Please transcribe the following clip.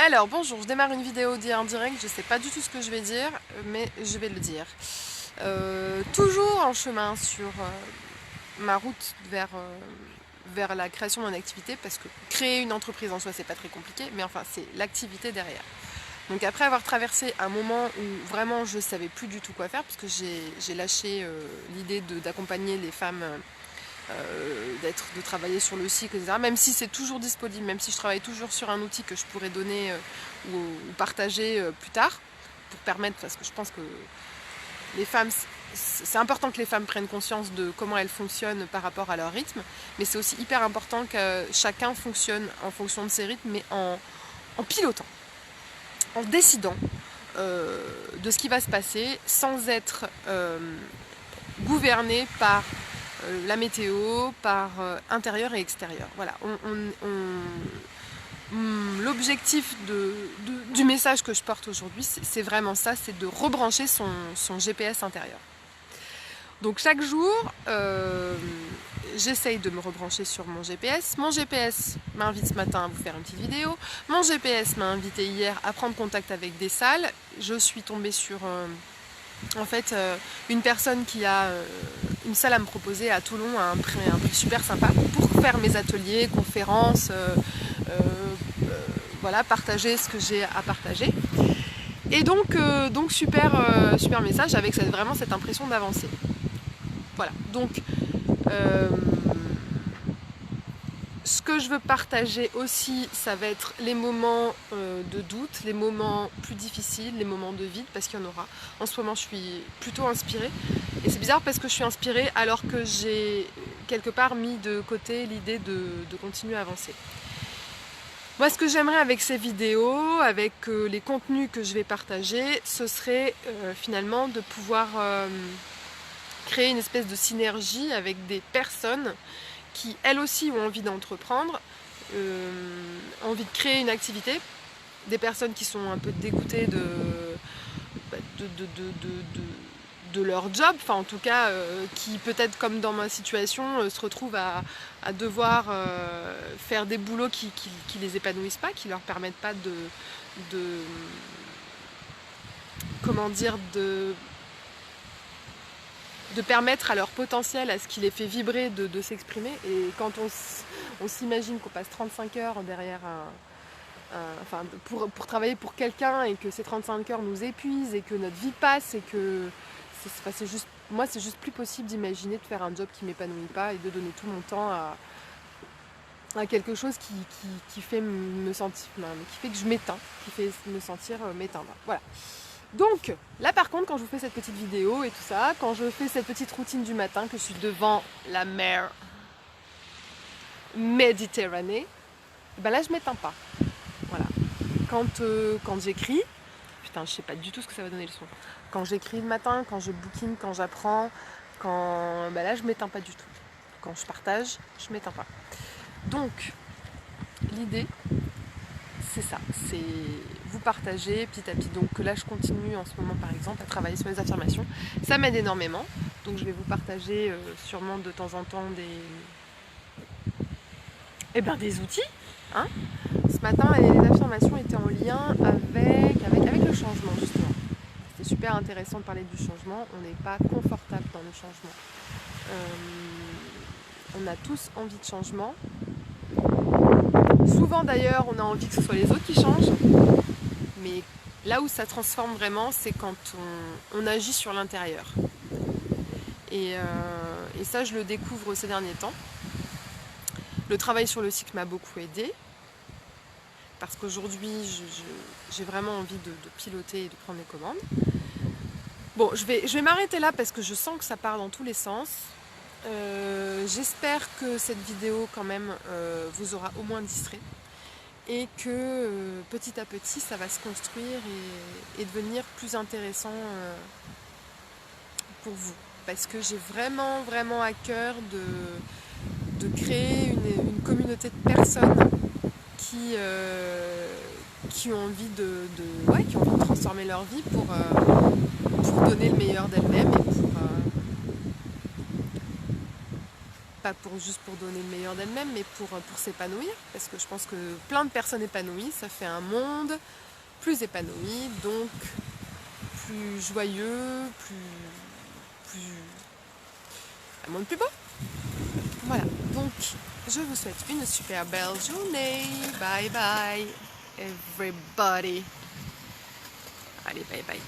Alors bonjour, je démarre une vidéo en direct, je sais pas du tout ce que je vais dire, mais je vais le dire. Toujours en chemin sur ma route vers la création de mon activité, parce que créer une entreprise en soi c'est pas très compliqué, mais enfin c'est l'activité derrière. Donc après avoir traversé un moment où vraiment je savais plus du tout quoi faire, parce que j'ai lâché l'idée d'accompagner les femmes, de travailler sur le cycle, etc. Même si c'est toujours disponible, même si je travaille toujours sur un outil que je pourrais donner ou partager plus tard, pour permettre, parce que je pense que les femmes, c'est important que les femmes prennent conscience de comment elles fonctionnent par rapport à leur rythme, mais c'est aussi hyper important que chacun fonctionne en fonction de ses rythmes, mais en pilotant, en décidant de ce qui va se passer, sans être gouverné par la météo, par intérieur et extérieur. Voilà, l'objectif du message que je porte aujourd'hui, c'est vraiment ça, c'est de rebrancher son GPS intérieur. Donc chaque jour, j'essaye de me rebrancher sur mon GPS. Mon GPS m'invite ce matin à vous faire une petite vidéo. Mon GPS m'a invité hier à prendre contact avec des salles. Je suis tombée sur une personne qui a une salle à me proposer à Toulon à un prix super sympa pour faire mes ateliers, conférences, voilà, partager ce que j'ai à partager. Et donc super message avec vraiment cette impression d'avancer. Voilà, donc ce que je veux partager aussi, ça va être les moments de doute, les moments plus difficiles, les moments de vide, parce qu'il y en aura. En ce moment, je suis plutôt inspirée. Et c'est bizarre parce que je suis inspirée alors que j'ai quelque part mis de côté l'idée de continuer à avancer. Moi, ce que j'aimerais avec ces vidéos, avec les contenus que je vais partager, ce serait finalement de pouvoir créer une espèce de synergie avec des personnes qui elles aussi ont envie d'entreprendre, envie de créer une activité, des personnes qui sont un peu dégoûtées de leur job, enfin en tout cas qui peut-être comme dans ma situation se retrouvent à devoir faire des boulots qui les épanouissent pas, qui leur permettent pas comment dire, de permettre à leur potentiel, à ce qui les fait vibrer, de s'exprimer. Et quand on s'imagine qu'on passe 35 heures derrière pour travailler pour quelqu'un et que ces 35 heures nous épuisent et que notre vie passe et que moi c'est juste plus possible d'imaginer de faire un job qui m'épanouit pas et de donner tout mon temps à quelque chose qui fait me sentir, qui fait que je m'éteins, qui fait me sentir m'éteindre. Voilà. Donc, là par contre, quand je vous fais cette petite vidéo et tout ça, quand je fais cette petite routine du matin, que je suis devant la mer Méditerranée, ben là je m'éteins pas. Voilà. Quand j'écris, putain, je sais pas du tout ce que ça va donner le son. Quand j'écris le matin, quand je bookine, quand j'apprends, ben là je m'éteins pas du tout. Quand je partage, je m'éteins pas. Donc, l'idée, c'est ça, c'est vous partager petit à petit. Donc là je continue en ce moment par exemple à travailler sur les affirmations. Ça m'aide énormément. Donc je vais vous partager sûrement de temps en temps des outils. Hein. Ce matin les affirmations étaient en lien avec le changement justement. C'était super intéressant de parler du changement. On n'est pas confortable dans le changement. On a tous envie de changement. Souvent d'ailleurs, on a envie que ce soit les autres qui changent, mais là où ça transforme vraiment, c'est quand on agit sur l'intérieur. Et ça, je le découvre ces derniers temps. Le travail sur le cycle m'a beaucoup aidé, parce qu'aujourd'hui, j'ai vraiment envie de piloter et de prendre les commandes. Bon, je vais m'arrêter là parce que je sens que ça part dans tous les sens. J'espère que cette vidéo quand même vous aura au moins distrait et que petit à petit ça va se construire et devenir plus intéressant pour vous, parce que j'ai vraiment à cœur de créer une communauté de personnes qui ont envie qui ont envie de transformer leur vie pour donner le meilleur d'elles-mêmes et pas juste pour donner le meilleur d'elle-même, mais pour s'épanouir, parce que je pense que plein de personnes épanouies, ça fait un monde plus épanoui, donc plus joyeux, un monde plus beau. Voilà, donc je vous souhaite une super belle journée. Bye bye everybody. Allez, bye bye.